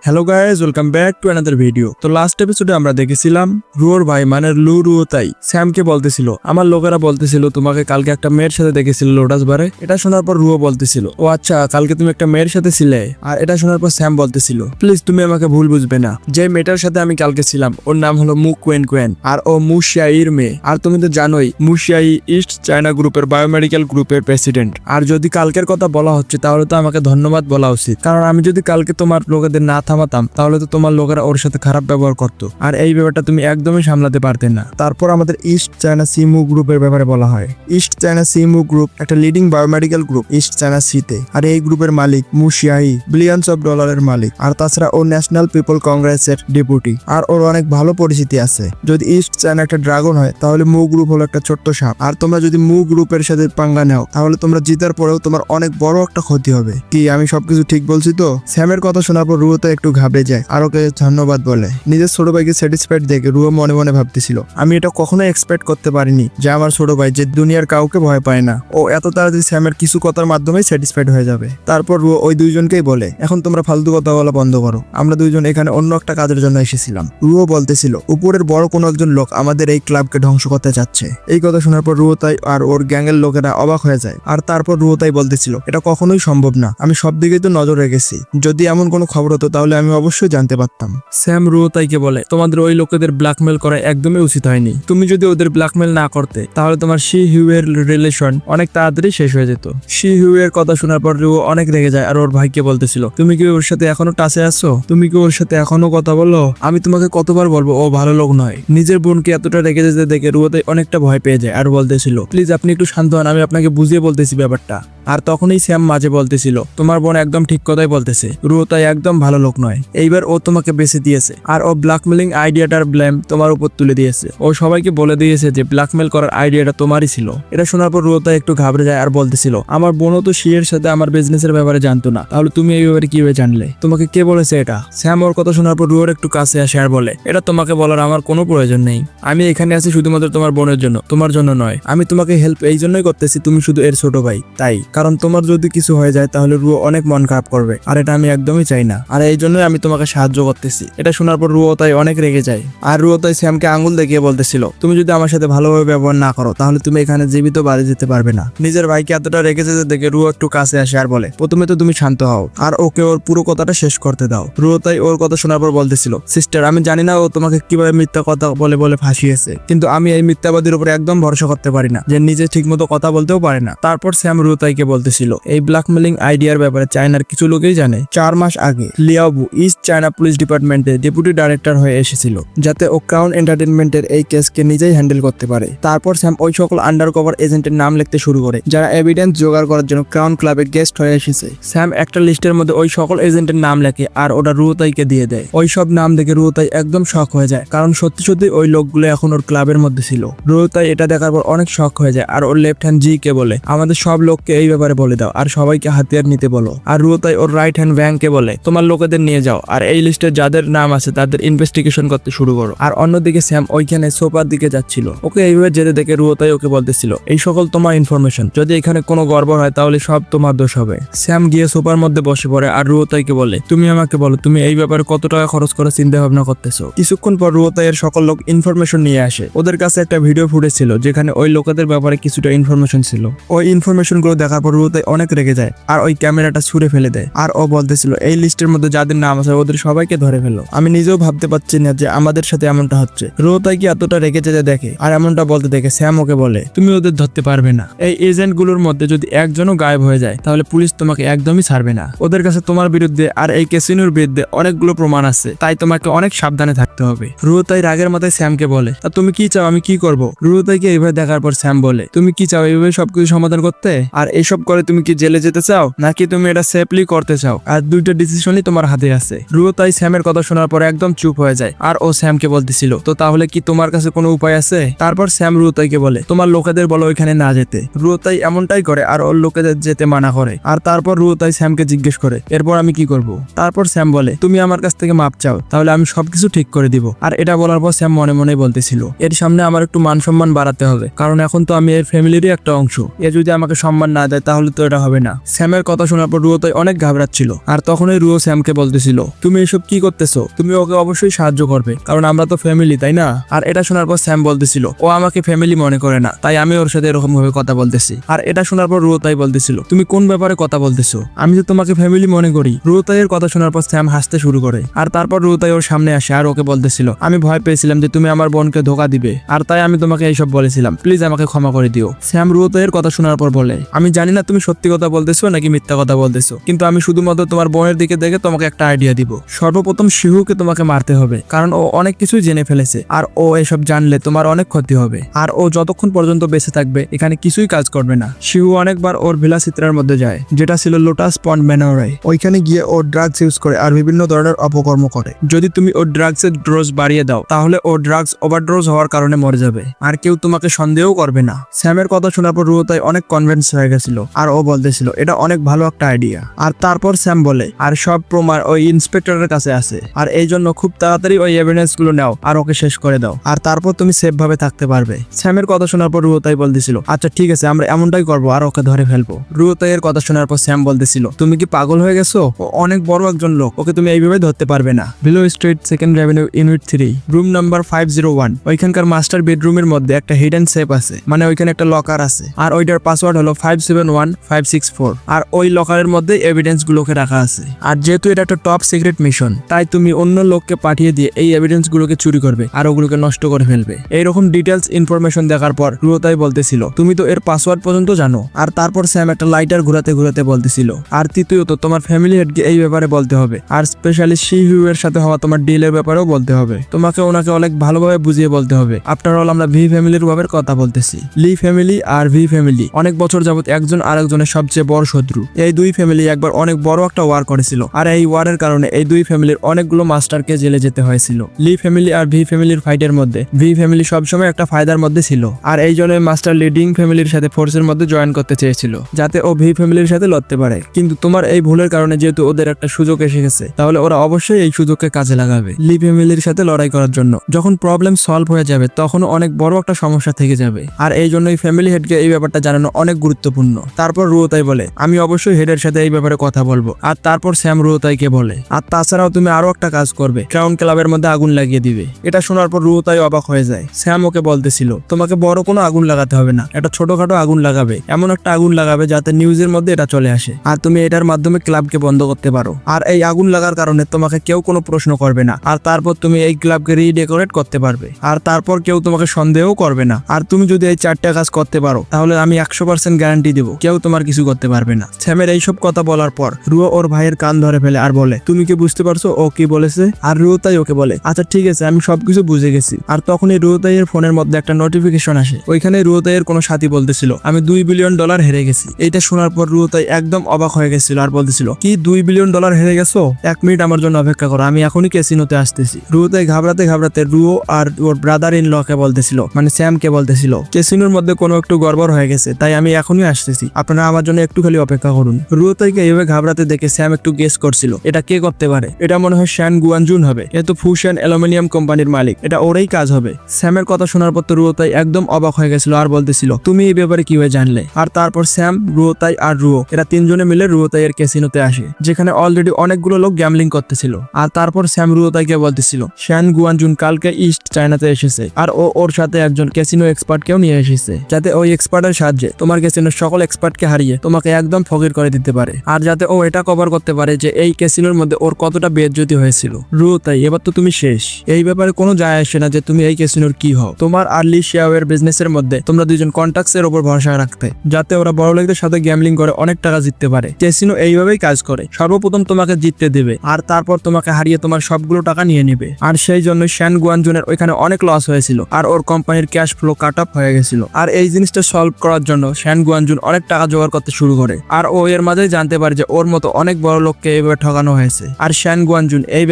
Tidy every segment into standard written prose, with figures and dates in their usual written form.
Hello guys, welcome back to another video. তো last এপিসোডে আমরা দেখেছিলাম রুয়োর ভাই মানে রুয়োতাই স্যামকে বলতেছিল, আমার লোকেরা বলতেছিল তোমাকে কালকে একটা মেয়ের সাথে দেখেছিল লোটাস বারে। এটা শোনার পর রুয়ো বলতেছিল, ও আচ্ছা কালকে তুমি একটা মেয়ের সাথে ছিলে। আর এটা শোনার পর স্যাম বলতেছিল, প্লিজ তুমি আমাকে ভুল বুঝবে না, যে মেয়েটার সাথে আমি কালকে ছিলাম ওর নাম হলো মু কোয়েন কোয়েন আর ও মুশিয়াইর মেয়ে। আর তুমি তো জানোই মুশিয়াই ইস্ট চায়না গ্রুপের বায়োমেডিক্যাল গ্রুপের প্রেসিডেন্ট। আর যদি কালকের কথা বলা হচ্ছে তাহলে তো আমাকে ধন্যবাদ বলা উচিত, কারণ আমি যদি কালকে তোমার লোকেদের না থামাতাম তাহলে তো তোমার লোকেরা ওর সাথে খারাপ ব্যবহার করতো, আর এই ব্যাপারটা তুমি একদমই সামলাতে পারতে না। তারপর আমাদের ইস্ট চায়না সিমু গ্রুপের ব্যাপারে বলা হয়। ইস্ট চায়না সিমু গ্রুপ একটা leading biomedical group east China সিতে। আর এই গ্রুপের মালিক মুশিয়াই বিলিয়নস অফ ডলারের মালিক। আর তাছাড়া ও ন্যাশনাল পিপল কংগ্রেসের ডেপুটি। আর ওর অনেক ভালো পরিচিতি আছে। যদি ইস্ট চায়না একটা ড্রাগন হয় তাহলে মু গ্রুপ হলো একটা ছোট্ট সাপ। আর তোমরা যদি মু গ্রুপের সাথে পাঙ্গা নাও তাহলে তোমরা জিতার পরেও তোমার অনেক বড় একটা ক্ষতি হবে। কি আমি সবকিছু ঠিক বলছি তো? স্যামের কথা শোনার পর রুয়ো তো একটু ঘাবড়ে যায় আর ওকে ধন্যবাদ বলে। নিজের ছোট ভাইকে স্যাটিসফাইড দেখে রুয়ো মনে মনে ভাবতেছিল, আমি এটা কখনোই এক্সপেক্ট করতে পারিনি যে আমার ছোট ভাই যে দুনিয়ার কাউকে ভয় পায় না ও এত তাড়াতাড়ি স্যামের কিছু কথার মাধ্যমে স্যাটিসফাইড হয়ে যাবে। তারপর রুয়ো ওই দুইজনকেই বলে, এখন তোমরা ফালতু কথা বলা বন্ধ করো, আমরা দুইজন এখানে অন্য একটা কাজের জন্য এসেছিলাম। রুয়ো বলতেছিল, উপরের বড় কোনো একজন লোক আমাদের এই ক্লাবকে ধ্বংস করতে চাচ্ছে। এই কথা শোনার পর রুয়োতাই আর ওর গ্যাংয়ের লোকেরা অবাক হয়ে যায়। আর তারপর রুয়োতাই বলতেছিল, এটা কখনোই সম্ভব না, আমি সব দিকেই তো নজর রেখেছি, যদি এমন কোনো খবর হতো তাহলে আমি অবশ্যই জানতে পারতাম। স্যাম রুয়োতাইকে বলে, তোমাদের ওই লোকেদের ব্ল্যাকমেল করা একদমই উচিত হয়নি। তুমি যদি ওদের ব্ল্যাকমেল না করতে তাহলে তোমার শি হিউয়ের রিলেশন অনেক তাড়াতাড়ি শেষ হয়ে যেত। শি হিউয়ের কথা শোনার পর রুয়ো অনেক রেগে যায় আর ওর ভাইকে বলতেছিল, তুমি কি ওর সাথে এখনো টাচে আছো? তুমি কি ওর সাথে এখনো কথা বলো? আমি তোমাকে কতবার বলবো ও ভালো লোক নয়। নিজের বোনকে এতটা রেগে যেতে দেখে রুয়োতাই অনেকটা ভয় পেয়ে যায় আর বলতেছিল, প্লিজ আপনি একটু শান্ত হন, আমি আপনাকে বুঝিয়ে বলতেছি ব্যাপারটা। আর তখনই স্যাম মাঝে বলতেছিল, তোমার বোন একদম ঠিক কথাই বলতেছে, রুয়োতাই একদম ভালো লোক নয়। এইবার ও তোমাকে বেঁচে দিয়েছে আর ও ব্ল্যাকমেলিং আইডিয়াটার ব্লেম তোমার উপর তুলে দিয়েছে। ও সবাইকে বলে দিয়েছে যে ব্ল্যাকমেল করার আইডিয়াটা তোমারই ছিল। এটা শোনার পর রুয়োতাই একটু ঘাবড়ে যায় আর বলতেছিল, আমার বোনও তো শিয়ের সাথে আমার বিজনেসের ব্যাপারে জানতো না, তাহলে তুমি এই ব্যাপারে কিভাবে জানলে? তোমাকে কে বলেছে এটা? স্যাম ওর কথা শোনার পর রুয়োর একটু কাছে আসে আর বলে, এটা তোমাকে বলার আমার কোনো প্রয়োজন নেই, আমি এখানে আছি শুধুমাত্র তোমার বোনের জন্য, তোমার জন্য নয়। আমি তোমাকে হেল্প এই জন্যই করতেছি, তুমি শুধু এর ছোট ভাই তাই, কারণ তোমার যদি কিছু হয়ে যায় তাহলে রুয়ো অনেক মন খারাপ করবে আর এটা আমি একদমই চাই না, আর এই জন্যই আমি তোমাকে সাহায্য করতেছি। এটা শোনার পর রুয়োতাই অনেক রেগে যায় আর রুয়োতাই স্যামকে আঙুল দেখিয়ে বলতেছিল, তুমি যদি আমার সাথে ভালোভাবে ব্যবহার না করো তাহলে তুমি এখানে জীবিত বাড়ি যেতে পারবে না। নিজের ভাইকে এতটা রেগে যেতে দেখে রুয়ো একটু কাছে আসে আর বলে, প্রথমে তো তুমি শান্ত হও আর ওকে ওর পুরো কথাটা শেষ করতে দাও। রুয়োতাই ওর কথা শোনার পর বলতেছিল, সিস্টার আমি জানি না ও তোমাকে কিভাবে মিথ্যা কথা বলে বলে ফাঁসিয়েছে, কিন্তু আমি এই মিথ্যাবাদীর উপর একদম ভরসা করতে পারি না যে নিজে ঠিকমতো কথা বলতেও পারে না। তারপর স্যাম রুয়োতাইকে বলতেছিল, এই ব্ল্যাকমেলিং আইডিয়ার ব্যাপারে চায়নার কিছু লোকেই জানে। 4 মাস আগে লিয়াওবু ইস্ট চায়না পুলিশ ডিপার্টমেন্টে ডেপুটি ডাইরেক্টর হয়ে এসেছিল যাতে ও ক্রাউন এন্টারটেনমেন্টের এই কেসকে নিজেই হ্যান্ডেল করতে পারে। তারপর স্যাম ওই সকল আন্ডার কভার এজেন্টের নাম লিখতে শুরু করে যারা এভিডেন্স জোগাড় করার জন্য ক্রাউন ক্লাবে গেস্ট হয়ে এসেছে। স্যাম একটা লিস্টের মধ্যে ওই সকল এজেন্টের নাম লেখে আর ওটা রুয়োতাইকে দিয়ে দেয়। ওই সব নাম দেখে রুয়োতাই একদম শক হয়ে যায়, কারণ সত্যি সত্যি ওই লোকগুলো এখন ওর ক্লাবের মধ্যে ছিল। রুয়োতাই এটা দেখার পর অনেক শক হয়ে যায় আর ওর লেফট হ্যান্ড জি কে বলে, আমাদের সব লোককে এই ব্যাপারে বলে দাও আর সবাইকে হাতিয়ার নিতে বলো। আর রুয়োতাই ওর রাইট হ্যান্ড ভ্যাংকে বলে, তোমার লোকেদের নিয়ে যাও আর এই লিস্টে যাদের নাম আছে তাদের ইনভেস্টিগেশন করতে শুরু করো। আর অন্যদিকে স্যাম ওইখানে সোফার দিকে যাচ্ছিল। ওকে এইভাবে যেতে দেখে রুয়োতাই ওকে বলতেছিল, এই সকল তোমার ইনফরমেশন, যদি এখানে কোনো গড়বড় হয় তাহলে সব তোমার দোষ হবে। স্যাম গিয়ে সোফার মধ্যে বসে পড়ে আর রুয়োতাইকে বলে, তুমি আমাকে বলো তুমি এই ব্যাপারে কত টাকা খরচ করে চিন্তা ভাবনা করতেছো। কিছুক্ষণ পর রুয়োতাইয়ের সকল লোক ইনফরমেশন নিয়ে আসে। ওদের কাছে একটা ভিডিও ফুটেজ ছিল যেখানে ওই লোকেদের ব্যাপারে কিছুটা ইনফরমেশন ছিল। ওই ইনফরমেশন গুলো দেখার পর রুয়োতাই অনেক রেগে যায় আর ওই ক্যামেরাটা ছুঁড়ে ফেলে দেয়। আর ও বলতেছিল, এই লিস্টের মধ্যে যাদের নাম আছে ওদের সবাইকে ধরে ফেলো, আমি নিজেও ভাবতে পারছি না যে আমাদের সাথে এমনটা হচ্ছে। রুয়োতাই কি এতটা রেগে যেতে দেখে আর এমনটা বলতে দেখে স্যাম ওকে বলে, তুমি ওদের ধরতে পারবে না, এই এজেন্ট গুলোর মধ্যে যদি একজনও গায়েব হয়ে যায় তাহলে পুলিশ তোমাকে একদমই ছাড়বে না। ওদের কাছে তোমার বিরুদ্ধে আর এই ক্যাসিনোর বিরুদ্ধে অনেকগুলো প্রমাণ আছে, তাই তোমাকে অনেক সাবধানে থাকতে হবে। রুয়োতাই রাগের মাথায় স্যামকে বলে, তা তুমি কি চাও, আমি কি করব? রুয়োতাইকে এইভাবে দেখার পর স্যাম বলে, তুমি কি চাও এইভাবে সবকিছু সমাধান করতে? আর এইসব করে তুমি কি জেলে যেতে চাও নাকি তুমি এটা সেফলি করতে চাও? আর দুইটা ডিসিশনই তোমার হাতে আছে। রুয়োতাই স্যামের কথা শোনার পর একদম চুপ হয়ে যায় আর ও স্যামকে বলতেছিল, তো তাহলে কি তোমার কাছে কোনো উপায় আছে? তারপর স্যাম রুয়োতাইকে বলে, তোমার লোকেদের বলো ওইখানে না যেতে। রুয়োতাই এমনটাই করে আর ওর লোকেদের যেতে মানা করে। আর তারপর রুয়োতাই স্যামকে জিজ্ঞেস করে, এরপর আমি কি করব? তারপর স্যাম বলে, তুমি আমার কাছ থেকে মাপ চাও, তাহলে আমি সবকিছু ঠিক করে দিব। আর এটা বলার পর স্যাম মনে মনে বলতেছিল, এর সামনে আমার একটু মান সম্মান বাড়াতে হবে, কারণ এখন তো আমি এর ফ্যামিলিরই একটা অংশ। এ যদি আমাকে সম্মান না দেয় পারে তাহলে তো এটা হবে না। স্যামের কথা শোনার পর রুও তাই অনেক ঘাবড়াচ্ছিল, আর তখনই রুও স্যামকে বলতেছিল তুমি এসব কি করতেছো, তুমি ওকে অবশ্যই সাহায্য করবে কারণ আমরা তো ফ্যামিলি, তাই না? আর এটা শোনার পর স্যাম বলতেছিল ও আমাকে ফ্যামিলি মনে করে না, তাই আমি ওর সাথে এরকম ভাবে কথা বলতেছি। আর এটা শোনার পর রুও তাই বলতেছিল তুমি কোন ব্যাপারে কথা বলতেছো, আমি তো তোমাকে ফ্যামিলি মনে করি। রুও তাইয়ের কথা শোনার পর স্যাম হাসতে শুরু করে, আর তারপর রুও তাই ওর সামনে আসে আর ওকে বলতেছিল আমি ভয় পেয়েছিলাম যে তুমি আমার বোনকে ধোকা দিবে, আর তাই আমি তোমাকে এইসব বলেছিলাম, প্লিজ আমাকে ক্ষমা করে দিও। স্যাম রুও তাইয়ের কথা শোনার পর বলে আমি জানি না তুমি সত্যি কথা বলতেছো নাকি মিথ্যা কথা বলতেছো, কিন্তু আমি শুধুমাত্র তোমার বোনের দিকে দেখে তোমাকে একটা আইডিয়া দিব। সর্বপ্রথম শিহুকে তোমাকে মারতে হবে কারণ ও অনেক কিছুই জেনে ফেলেছে, আর ও এসব জানলে তোমার অনেক ক্ষতি হবে, আর ও যতক্ষণ পর্যন্ত বেঁচে থাকবে এখানে কিছুই কাজ করবে না। শিহু অনেকবার ওর ভিলা চিত্রার মধ্যে যায় যেটা ছিল লোটাস পন্ড ম্যানরে, ওইখানে গিয়ে ও ড্রাগস ইউজ করে আর বিভিন্ন ধরনের অপকর্ম করে। যদি তুমি ওর ড্রাগসের ডোজ বাড়িয়ে দাও তাহলে ও ড্রাগস ওভারডোজ হওয়ার কারণে মরে যাবে, আর কেউ তোমাকে সন্দেহ করবে না। স্যামের কথা শোনার পর রুও তাই অনেক কনভিন্স হয়ে গেছিল, আর ও বলতেছিল এটা অনেক ভালো একটা আইডিয়া। আর তারপর স্যাম বলে আর সব প্রমাণ ওই ইন্সপেক্টরের কাছে আছে, আর এই জন্য খুব তাড়াতাড়ি ওই এভিডেন্স গুলো নাও আর ওকে শেষ করে দাও, আর তারপর তুমি সেফ ভাবে থাকতে পারবে। স্যামের কথা শোনার পর রুও তাই বলতেছিল আচ্ছা ঠিক আছে আমরা এমনটাই করবো আর ওকে ধরে ফেলবো। রুও তাইয়ের কথা শোনার পর স্যাম বলতেছিল তুমি কি পাগল হয়ে গেছো, ও অনেক বড় একজন লোক, ওকে তুমি এইভাবে ধরতে পারবে না। Below street second revenue unit 3 room number 501 ওইখানকার মাস্টার বেডরুমের মধ্যে একটা হিডেন সেফ আছে, মানে ওইখানে একটা লকার আছে, আর ওইটার পাসওয়ার্ড হলো 571564, আর ওই লকারের মধ্যে এভিডেন্স গুলোকে রাখা আছে। আর যেহেতু এটা একটা টপ সিক্রেট মিশন তাই তুমি অন্য লোককে পাঠিয়ে দিয়ে এই এভিডেন্স গুলোকে চুরি করবে আর ওগুলোকে নষ্ট করে ফেলবে। এইরকম ডিটেলস ইনফরমেশন দেখার পর রুও তাই বলতেছিল তুমি তো এর পাসওয়ার্ড পর্যন্ত জানো। আর তারপর স্যাম একটা লাইটার ঘুরাতে ঘুরাতে বলতেছিল আর তৃতীয়ত তোমার ফ্যামিলি হেডকে এই ব্যাপারে বলতে হবে, আর স্পেশালি শিহু এর সাথে হওয়া তোমার ডিলের ব্যাপারেও বলতে হবে, তোমাকে ওনাকে অনেক ভালোভাবে বুঝিয়ে বলতে হবে। আফটার অল আমরা ভি ফ্যামিলির ভাবের কথা বলতেছি। লি ফ্যামিলি আর ভি ফ্যামিলি অনেক বছর যাবত একজন আরেকজনের সবচেয়ে বড় শত্রু। এই দুই ফ্যামিলি একবার অনেক বড় একটা ওয়ার করেছিল, আর এই ওয়ারের কারণে এই দুই ফ্যামিলির অনেকগুলো মাস্টারকে জেলে যেতে হয়েছিল। লি ফ্যামিলি আর ভি ফ্যামিলির ফাইটের মধ্যে ভি ফ্যামিলি সবসময় একটা ফায়দার মধ্যে ছিল, আর এই জন্য মাস্টার লিডিং ফ্যামিলির সাথে ফোর্সের মধ্যে জয়েন করতে চেয়েছিল যাতে ও ভি ফ্যামিলির সাথে লড়তে পারে, কিন্তু তোমার এই ভুলের কারণে যেহেতু ওদের একটা সুযোগ এসে গেছে তাহলে ওরা অবশ্যই এই সুযোগকে কাজে লাগাবে লি ফ্যামিলির সাথে লড়াই করার জন্য। যখন প্রবলেম সলভ হয়ে যাবে তখন অনেক বড় একটা সমস্যা থেকে যাবে, আর এই জন্যই ফ্যামিলি হেডকে এই ব্যাপারটা জানানো অনেক গুরুত্বপূর্ণ। তারপর রুও তাই বলে আমি অবশ্যই হেডের সাথে এই ব্যাপারে কথা বলবো। আর তারপর স্যাম রুও তাইকে বলে আর তাছাড়াও তুমি আরো একটা কাজ করবে, ক্রাউন ক্লাবের মধ্যে আগুন লাগিয়ে দিবে। এটা শোনার পর রুও তাই অবাক হয়ে যায়। স্যাম ওকে বলতেছিল তোমাকে বড় কোনো আগুন লাগাতে হবে না, এটা ছোটখাটো আগুন লাগাবে, এমন একটা আগুন লাগাবে যাতে নিউজের মধ্যে এটা চলে আসে, আর তুমি এটার মাধ্যমে ক্লাবকে বন্ধ করতে পারো, আর এই আগুন লাগার কারণে তোমাকে কেউ কোনো প্রশ্ন করবে না, আর তারপর তুমি এই ক্লাবকে রিডেকোরেট করতে পারবে, আর তারপর কেউ তোমাকে সন্দেহও করবে না। আর তুমি যদি এই 4টা কাজ করতে পারো তাহলে আমি 100% গ্যারান্টি দিব কেউ তোমার কিছু করতে পারবে না। স্যামের এইসব কথা বলার পর রুও ওর ভাইয়ের কান ধরে ফেলে আর বলে তুমি কি বুঝতে পারছো ও কি বলেছে? আর রুও তাই ওকে বলে আচ্ছা ঠিক আছে আমি সবকিছু বুঝে গেছি। আর তখনই রুও তাইয়ের ফোনের মধ্যে একটা নোটিফিকেশন আসে, ওইখানে রুও তাইয়ের কোনো সাথী বলতেছিল আমি $2 বিলিয়ন হেরে গেছি। এইটা শোনার পর রুও তাই একদম অবাক হয়ে গেছিল আর বলতেছিল কি $2 বিলিয়ন হেরে গেছো? 1 মিনিট আমার জন্য অপেক্ষা করো, আমি এখনই ক্যাসিনোতে আসতেছি। রুও তাই ঘাবড়াতে ঘাবড়াতে রুও আর ওর ব্রাদার ইন লকে বলতেছিল, মানে স্যামকে বলতেছিল ক্যাসিনোর মধ্যে কোনো একটু গড়বড় হয়ে গেছে তাই আমি এখনই আসতেছি, আপনারা আমার জন্য একটু খালি অপেক্ষা করুন। রুও তাইকে এইভাবে ঘাবড়াতে দেখে স্যাম একটু গেস করছিল এটা কে করতে পারে, এটা মনে হয় শ্যান গুয়ানজুন হবে, এ তো ফুশন অ্যালুমিনিয়াম কোম্পানির মালিক, এটা ওরই কাজ হবে। স্যামের কথা শোনার পর তো রুও তাই একদম অবাক হয়ে গেছিল আর বলতেছিল তুমি এই ব্যাপারে কিভাবে জানলে? আর তারপর স্যাম, রুও তাই আর রুও এরা তিনজনে মিলে রুও তাইয়ের ক্যাসিনোতে আসে যেখানে অলরেডি অনেকগুলো লোক গ্যামলিং করতেছিল। আর তারপর স্যাম রুও তাইকে বলতেছিল শ্যান গুয়ানজুন কালকে ইস্ট চায়নাতে এসেছে, আর ও ওর সাথে একজন ক্যাসিনো এক্সপার্টকেও নিয়ে এসেছে যাতে ওই এক্সপার্টের সাহায্যে তোমার ক্যাসিনোর সকল এক্সপার্টকে হারিয়ে তোমাকে একদম ফকির করে দিতে পারে, আর যাতে ও এটা কভার করতে পারে যে এই ক্যাসিনোর মধ্যে ওর কতটা বেইজ্জতি হয়েছিল। রুও তাই এবার তো তুমি শেষ, এই ব্যাপারে কোনো যায় আসে না যে তুমি এই ক্যাসিনোর কি হও। তোমার আর লি শিয়াওয়ের বিজনেসের মধ্যে তোমরা দুজন কন্ট্যাক্টস এর উপর ভরসা রাখতে যাতে ওরা বড়লোকদের সাথে গ্যামলিং করে অনেক টাকা জিততে পারে। ক্যাসিনো এইভাবেই কাজ করে, সর্বপ্রথম তোমাকে জিততে দেবে আর তারপর তোমাকে হারিয়ে তোমার সবগুলো টাকা নিয়ে নেবে। আর সেই জন্য শ্যান গুয়ানজুনের ওইখানে অনেক লস হয়েছিল আর ওর কোম্পানির ক্যাশ ফ্লো কাট অফ হয়ে গেছিল। আর এই জিনিসটা সলভ করার জন্য শ্যান গুয়ানজুন অনেক টাকা জোগাড় করতে শুরু করে, আর ও এর মাঝেই জানতে পারে যে ওর মতো অনেক বড় লোককে এইভাবে ঠকানো হয়েছে। আর শ্যান গুয়ানজুন এই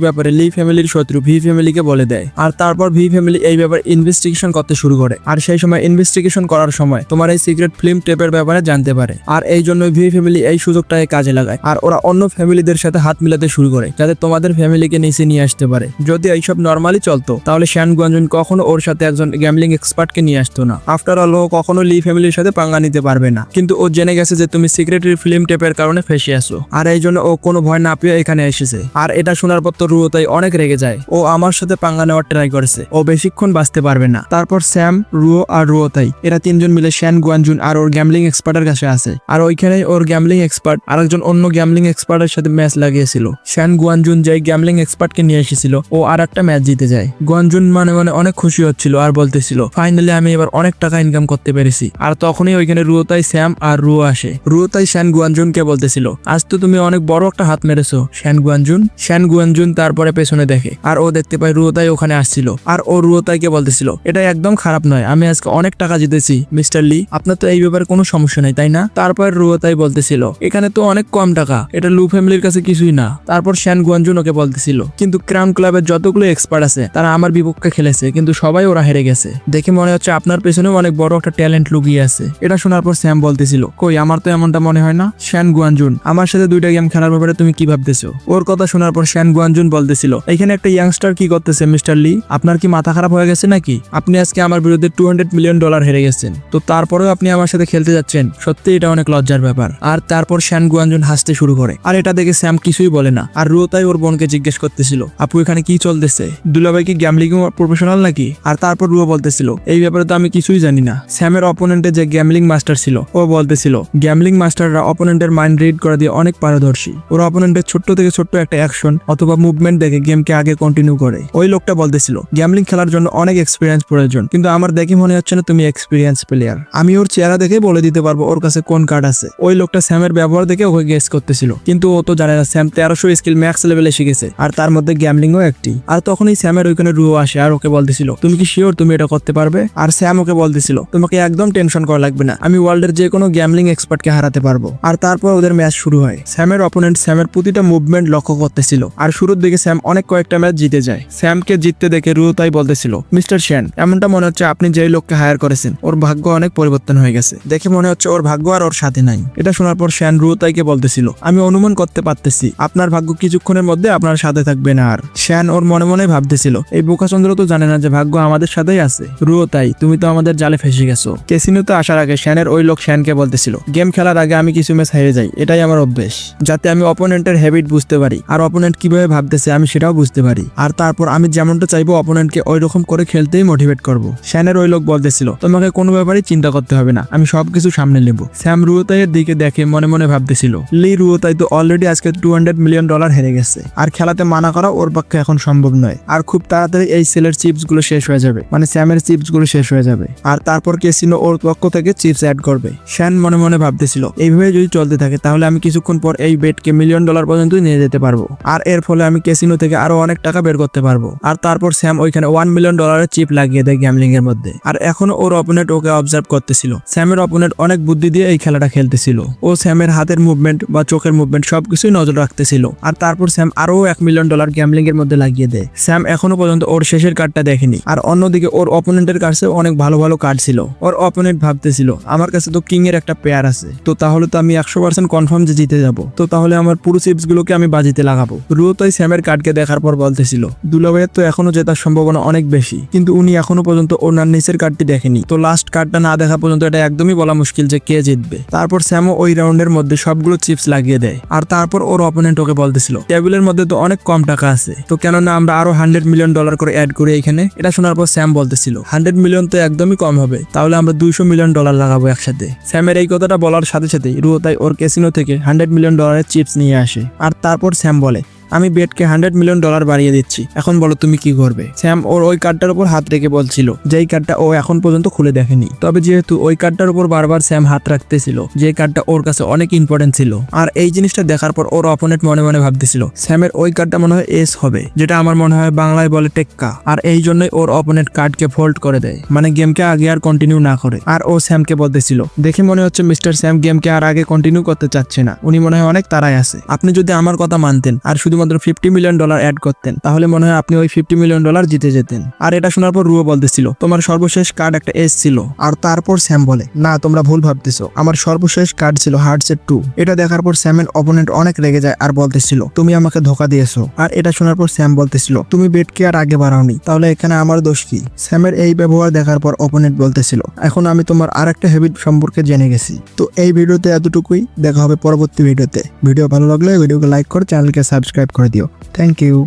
ব্যাপারে লি ফ্যামিলির শত্রু ভি ফ্যামিলিকে বলে দেয়, আর তারপর ভি ফ্যামিলি এই ব্যাপারে ইনভেস্টিগেশন করতে শুরু করে। আর সেই সময় ইনভেস্টিগেশন করার সময় তোমার এই সিক্রেট ফিল্ম টেপের ব্যাপারে জানতে পারে, আর এই জন্য ভি ফ্যামিলি এই সুযোগটাকে কাজে লাগায় আর ওরা অন্য ফ্যামিলিদের সাথে হাত মিলাতে শুরু করে যাতে তোমাদের ফ্যামিলিকে নিচে নিয়ে আসতে পারে। যদি এইসব নর্মালি চলতো তাহলে শ্যান গুয়ানজুন কখনো ওর সাথে একজন গ্যামলিং এক্সপার্টকে নিয়ে আসতো না। আফটার অল ও কখনো লি ফ্যামিলির ফ্যামিলির সাথে পাঙ্গা নিতে পারবে না, কিন্তু ও জেনে গেছে যে তুমি সিক্রেটারি ফিল্ম টেপের কারণে ফেসে আসো, আর এই জন্য ও কোনো ভয় না পেয়ে এখানে এসেছে। আর এটা শোনার পর তো রুয়োতাই অনেক রেগে যায়। ও আমার সাথে পাঙ্গা নেওয়ার ট্রাই করেছে, ও বেশিক্ষণ বাঁচতে পারবে না। তারপর স্যাম, রুয়ো আর রুয়োতাই এরা তিনজন মিলে শ্যান গুয়ানজুন আর ওর গ্যামলিং এক্সপার্টের কাছে আসে। আর ওইখানেই ওর গ্যামলিং এক্সপার্ট আরেকজন অন্য গ্যামলিং এক্সপার্টের সাথে ম্যাচ লাগিয়েছিল। শ্যান গুয়ানজুন যেই গ্যামলিং এক্সপার্টকে নিয়ে এসেছিল ও আর একটা ম্যাচ জিতে যায়। গুয়ানজুন মানে অনেক খুশি হচ্ছিল আর বলতেছিল ফাইনালি আমি এবার অনেক টাকা ইনকাম করতে পেরেছি। আর তখনই ওইখানে রুয়োতাই, স্যাম আর রুয়ো আসে। রুয়োতাই শ্যান গুয়ানজুনকে বলতেছিল আজ তো তুমি অনেক বড় একটা হাত মেরেছো শ্যান গুয়ানজুন। শ্যান গুয়ানজুন তারপরে পেছনে দেখে আর ও দেখতে পায় রুয়োতাই ওখানে আসছিল। আর ও রুয়োতাইকে বলতেছিল এটা একদম খারাপ নয়, আমি আজকে অনেক টাকা জিতেছি মিস্টার লি, আপনার তো এই ব্যাপারে কোনো সমস্যা নাই তাই না? তারপর রুয়োতাই বলতেছিল এখানে তো অনেক কম টাকা, এটা লু ফ্যামিলির কাছে কিছুই না। তারপর শ্যান গুয়ানজুন ওকে বলতেছিল কিন্তু ক্রাউন ক্লাবের যতগুলো এক্সপার্ট আছে তারা আমার বিপক্ষে খেলেছে, কিন্তু সবাই ওরা হেরে গেছে। দেখে মনে হচ্ছে আপনার পেছনেও অনেক বড় একটা ট্যালেন্ট লুকিয়ে আছে। এটা শোনার পর স্যাম বলতেছিল কই, আমার তো এমনটা মনে হয় না। শ্যান গুয়ানজুন, আমার সাথে দুইটা গেম খেলার ব্যাপারে তুমি কি ভাবতেছো? ওর কথা শোনার পর শ্যান গুয়ানজুন বলতেছিল এখানে একটা ইয়াংস্টার কি করতেছে মিস্টার লি, আপনার কি মাথা খারাপ হয়ে গেছে নাকি? আপনি আজকে আমার বিরুদ্ধে $200 মিলিয়ন হেরে গেছেন, তো তারপরেও আপনি আমার সাথে খেলতে যাচ্ছেন, সত্যি এটা অনেক লজ্জার ব্যাপার। আর তারপর শ্যান গুয়ানজুন হাসতে শুরু করে। আর এটা দেখে স্যাম কিছুই বলে না। আর রুয়োতাই ওর বোনকে জিজ্ঞেস করতেছিল আপু এখানে কি চলতেছে, দুলাভাই কি গ্যামলিং প্রফেশনাল নাকি? আর তারপর রুয়ো বলতেছিল এই ব্যাপারে তো আমি কিছুই জানি না। স্যামের অপোনেন্টে যে গ্যামলিং মাস্টার ছিল ও বলতেছিল গ্যামলিং মাস্টাররা অপোনেন্টের মাইন্ড রিড করা দিয়ে অনেক পারদর্শী, ওরা অপোনেন্টের ছোট্ট থেকে ছোট্ট একটা অ্যাকশন অথবা মুভমেন্ট দেখে গেমকে আগে কন্টিনিউ করে। ওই লোকটা বলতেছিল গ্যামলিং খেলার জন্য অনেক এক্সপিরিয়েন্স প্রয়োজন, কিন্তু আমার দেখে মনে হচ্ছে না তুমি এক্সপিরিয়েন্স প্লেয়ার, আমি ওর চেহারা দেখে বলে দিতে পারবো ওর কাছে কোন কার্ড আছে। ওই লোকটা স্যামের ব্যবহার দেখে ওকে গেস করতেছিল, কিন্তু ও তো জানে না স্যাম 1300 স্কিল ম্যাক্স লেভেলে শিখেছে আর তার মধ্যে গ্যামলিংও একটি। আর তখনই স্যামের ওইখানে রুয়ো আসে আর ওকে বলতেছিল তুমি কি শিওর তুমি এটা করতে পারবে? আর স্যাম ওকে বলতেছিল তোমাকে একদম টেনশন করা লাগবে না, আমি ওয়ার্ল্ডের যে কোনো গ্যামলিং এক্সপার্টকে হারাতে পারবো। আর তারপর ওদের ম্যাচ শুরু হয়। স্যামের অপোনেন্ট স্যামের প্রতিটা মুভমেন্ট লক্ষ্য করতেছিল আর শুরুর দিকে স্যাম অনেক কয়েকটা ম্যাচ জিতে যায়। স্যামকে জিততে দেখে রুয়োতাই বলতেছিল মিস্টার শ্যান, এমনটা মনে হচ্ছে আপনি যেই লোককে হায়ার করেছেন ওর ভাগ্য অনেক পরিবর্তন হয়ে গেছে, দেখে মনে হচ্ছে ওর ভাগ্য আর ওর সাথে নাই। এটা শোনার পর শ্যান রুয়োতাইকে বলতেছিল আমি অনুমান করতে পারতেছি আপনার ভাগ্য কিছুক্ষণের মধ্যে আপনার সাথে থাকবে না। আর শ্যান ওর মনে মনে ভাবতেছিল এই বোকাচন্দ্র তো জানে না যে ভাগ্য আমাদের সাথেই আছে। রুয়োতাই, তুমি তো আমাদের জালে ফেসে গেছো। ক্যাসিনোতে আসার আগে শ্যানের ওই লোক শ্যানকে বলতেছিল গেম খেলার আগে আমি কিছু ম্যাচ হেরে যাই, এটাই আমার অভ্যেস, যাতে আমি অপোনেন্টের হ্যাবিট বুঝতে পারি আর অপোনেন্ট কিভাবে ভাবতেছে আমি সেটাও বুঝতে পারি, আর তারপর আমি যেমনটা চাইবো অপোনেন্টকে ওই রকম করে খেলতেই মোটিভেট করব। শ্যানের ওই লোক বলতেছিল তোমাকে কোনো ব্যাপারেই চিন্তা করতে হবে না, আমি সবকিছু সামনে নেব। স্যাম রুয়োতাইয়ের দিকে দেখে মনে মনে ভাবতেছিল লি রুয়োতাই তো অলরেডি আজকে $200 মিলিয়ন হেরে গেছে, আর খেলাতে মানা করা ওর পক্ষে এখন সম্ভব নয়। আর খুব তাড়াতাড়ি এই সেলের চিপস গুলো শেষ হয়ে যাবে, মানে স্যামের চিপস গুলো শেষ হয়ে যাবে, আর তারপর ক্যাসিনো ওর পক্ষ থেকে চিপস অ্যাড করবে। শ্যান মনে মনে ভাবতেছিল এইভাবে যদি চলতে থাকে তাহলে আমি কিছুক্ষণ পর এই বেটকে $1 মিলিয়ন পর্যন্ত নিয়ে যেতে পারবো, আর এর ফলে আমি ক্যাসিনো থেকে আরো অনেক টাকা বের করতে পারবো। আর তারপর স্যাম ওইখানে $1 মিলিয়ন চিপ লাগিয়ে দেয় গ্যামলিং এর মধ্যে। আর এখনো ওর অপোনেন্ট ওকে অবজার্ভ করতেছিল। স্যামের অপোনেন্ট অনেক বুদ্ধি দিয়ে এই খেলাটা খেলতেছিল, ও স্যামের হাতের মুভমেন্ট বা চোখের মুভমেন্ট সবকিছুই নজর রাখতেছিল। আর তারপর স্যাম আরো $1 মিলিয়ন গ্যামলিং এর মধ্যে লাগিয়ে দেয়। স্যাম এখনো পর্যন্ত ওর শেষের কার্ডটা দেখেনি, আর অন্যদিকে ওর অপোনেন্টের কাছে অনেক ভালো ভালো কার্ড ছিল। ওর অপোনেন্ট ভাবতেছিল আমার কাছে তো কিং এর একটা পেয়ার আছে, তো তাহলে তো আমি 100% কনফার্ম যে জিতে যাব, তো তাহলে আমার পুরো চিপস গুলোকে আমি বাজিতে লাগাবো। রুয়োতাই স্যামের কার্ডকে দেখার পর বলতেছিল দুলাভাইয়ের তো এখনো জেতার সম্ভাবনা অনেক বেশি, কিন্তু উনি এখনো পর্যন্ত ওনার নিচের কার্ডটি দেখেনি, তো লাস্ট কার্ডটা না দেখা পর্যন্ত এটা একদমই বলা মুশকিল যে কে জিতবে। তারপর স্যামও ওই রাউন্ডের মধ্যে সবগুলো চিপস লাগিয়ে দেয়। আর তারপর ওর অপোনেন্ট ওকে বলতেছিল টেবিলের মধ্যে তো অনেক কম টাকা আছে, তো কেননা আমরা আরো $100 মিলিয়ন করে অ্যাড করি এখানে। এটা শোনার পর স্যাম বলতেছিল 100 মিলিয়ন তো একদমই কম হবে, তাহলে আমরা $200 মিলিয়ন লাগাবো একসাথে। স্যামের এই কথাটা বলার সাথে সাথেই রুয়োতাই ওর ক্যাসিনো থেকে $100 মিলিয়ন চিপস নিয়ে আসে। আর তারপর স্যাম বলে আমি বেটকে $100 মিলিয়ন বাড়িয়ে দিচ্ছি, এখন বলো তুমি কি করবে। স্যাম ওর ওই কার্ডটার উপর হাত রেখে বলছিল যেই কার্ডটা ও এখন পর্যন্ত খুলে দেখেনি, তবে যেহেতু ওই কার্ডটার উপর বারবার স্যাম হাত রাখতেছিল যে কার্ডটা ওর কাছে অনেক ইম্পর্টেন্ট ছিল, আর এই জিনিসটা দেখার পর ওর অপোনেন্ট মনে মনে ভাবতেছিল স্যামের ওই কার্ডটা মনে হয় এস হবে, যেটা আমার মনে হয় বাংলায় বলে টেক্কা। আর এই জন্যই ওর অপোনেন্ট কার্ডকে ফোল্ড করে দেয়, মানে গেমকে আগে আর কন্টিনিউ না করে। আর ও স্যামকে বলতেছিল দেখে মনে হচ্ছে মিস্টার স্যাম গেমকে আর আগে কন্টিনিউ করতে চাচ্ছে না, উনি মনে হয় অনেক তাড়ায় আছে, আপনি যদি আমার কথা মানতেন আর শুধুমাত্র শুধুমাত্র $50 মিলিয়ন অ্যাড করতেন তাহলে মনে হয় আপনি ওই $50 মিলিয়ন জিতে যেতেন। আর এটা শোনার পর রুয়ো বলতেছিল তোমার সর্বশেষ কার্ড একটা এস ছিল। আর তারপর স্যাম বলে না তোমরা ভুল ভাবতেছো, আমার সর্বশেষ কার্ড ছিল হার্টসের 2। এটা দেখার পর স্যামের অপোনেন্ট অনেক রেগে যায় আর বলতেছিল তুমি আমাকে ধোকা দিয়েছো। আর এটা শোনার পর স্যাম বলতেছিল তুমি বেটকে আর আগে বাড়াওনি, তাহলে এখানে আমার দোষ কি? স্যামের এই ব্যবহার দেখার পর অপোনেন্ট বলতেছিল এখন আমি তোমার আরেকটা হ্যাবিট সম্পর্কে জেনে গেছি। তো এই ভিডিওতে এতটুকুই, দেখা হবে পরবর্তী ভিডিওতে। ভিডিও ভালো লাগলে ভিডিওকে লাইক করে চ্যানেলকে সাবস্ক্রাইব করে দিও। Thank you.